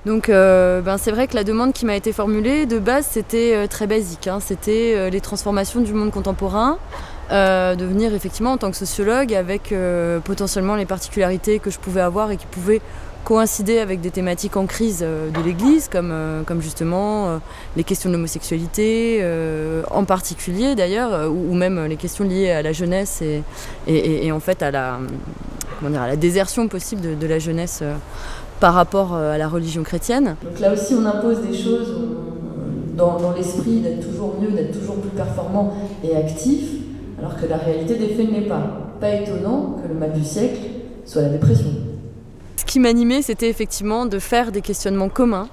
Donc c'est vrai que la demande qui m'a été formulée de base c'était très basique, hein. C'était les transformations du monde contemporain, de venir effectivement en tant que sociologue avec potentiellement les particularités que je pouvais avoir et qui pouvaient coïncider avec des thématiques en crise de l'Église, comme justement les questions de l'homosexualité, en particulier d'ailleurs, ou même les questions liées à la jeunesse et en fait à la désertion possible de la jeunesse par rapport à la religion chrétienne. Donc là aussi on impose des choses dans l'esprit d'être toujours mieux, d'être toujours plus performant et actif, alors que la réalité des faits ne l'est pas. Pas étonnant que le mal du siècle soit la dépression. Ce qui m'animait, c'était effectivement de faire des questionnements communs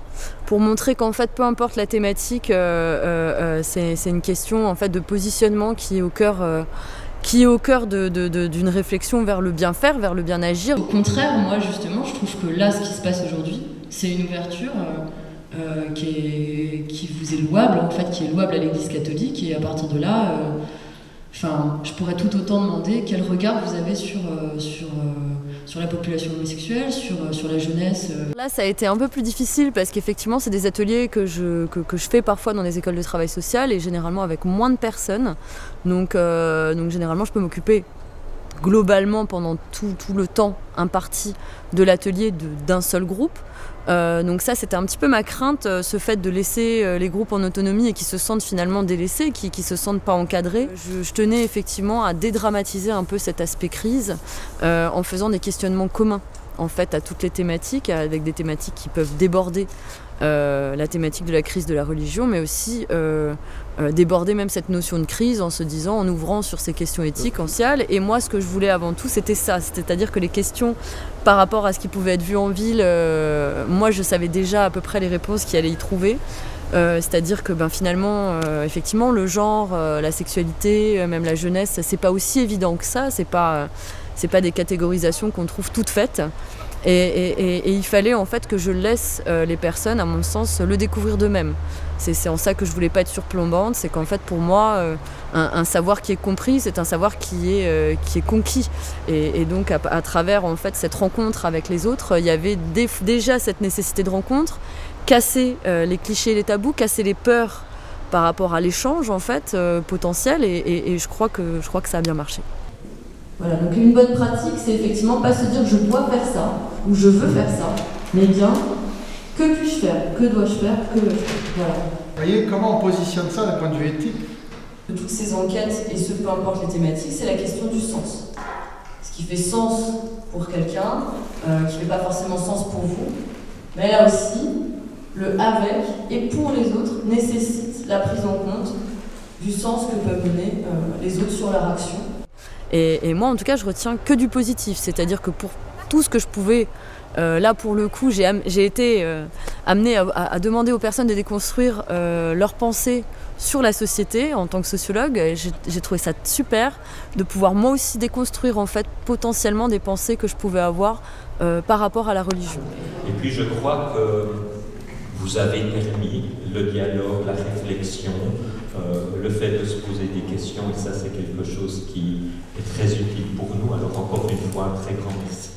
pour montrer qu'en fait, peu importe la thématique, c'est une question en fait de positionnement qui est au cœur d'une réflexion vers le bien faire, vers le bien agir. Au contraire, moi justement, je trouve que là, ce qui se passe aujourd'hui, c'est une ouverture qui vous est louable, en fait, qui est louable à l'Église catholique, et à partir de là, je pourrais tout autant demander quel regard vous avez sur la population homosexuelle, sur la jeunesse. Là, ça a été un peu plus difficile parce qu'effectivement, c'est des ateliers que je fais parfois dans des écoles de travail social et généralement avec moins de personnes. Donc généralement, je peux m'occuper globalement pendant tout le temps imparti de l'atelier d'un seul groupe. Donc ça, c'était un petit peu ma crainte, ce fait de laisser les groupes en autonomie et qui se sentent finalement délaissés, qui se sentent pas encadrés. Je tenais effectivement à dédramatiser un peu cet aspect crise en faisant des questionnements communs en fait à toutes les thématiques, avec des thématiques qui peuvent déborder la thématique de la crise de la religion, mais aussi déborder même cette notion de crise en se disant, en ouvrant sur ces questions éthiques, sociales. Et moi, ce que je voulais avant tout, c'était ça, c'est-à-dire que les questions par rapport à ce qui pouvait être vu en ville, moi, je savais déjà à peu près les réponses qu'il allait y trouver. C'est-à-dire que finalement, effectivement, le genre, la sexualité, même la jeunesse, c'est pas aussi évident que ça. C'est pas des catégorisations qu'on trouve toutes faites. Et il fallait en fait que je laisse les personnes, à mon sens, le découvrir d'eux-mêmes. C'est en ça que je voulais pas être surplombante, c'est qu'en fait pour moi, un savoir qui est compris, c'est un savoir qui est conquis. Et donc à travers en fait cette rencontre avec les autres, il y avait déjà cette nécessité de rencontre, casser les clichés et les tabous, casser les peurs par rapport à l'échange en fait potentiel. Et je crois que ça a bien marché. Voilà, donc une bonne pratique, c'est effectivement pas se dire je dois faire ça ou je veux faire ça, mais bien que puis-je faire, que dois-je faire, que veux-je faire. Voilà. Vous voyez comment on positionne ça d'un point de vue éthique? De toutes ces enquêtes, et ce peu importe les thématiques, c'est la question du sens. Ce qui fait sens pour quelqu'un, qui ne fait pas forcément sens pour vous, mais là aussi, le avec et pour les autres nécessite la prise en compte du sens que peuvent mener les autres sur leur action. Et moi, en tout cas, je retiens que du positif. C'est-à-dire que pour tout ce que je pouvais, là, pour le coup, j'ai été amenée à demander aux personnes de déconstruire leurs pensées sur la société en tant que sociologue. J'ai trouvé ça super de pouvoir moi aussi déconstruire en fait potentiellement des pensées que je pouvais avoir par rapport à la religion. Et puis je crois que vous avez permis le dialogue, la réflexion, le fait de se poser des questions, et ça c'est quelque chose qui est très utile pour nous. Alors encore une fois, un très grand merci.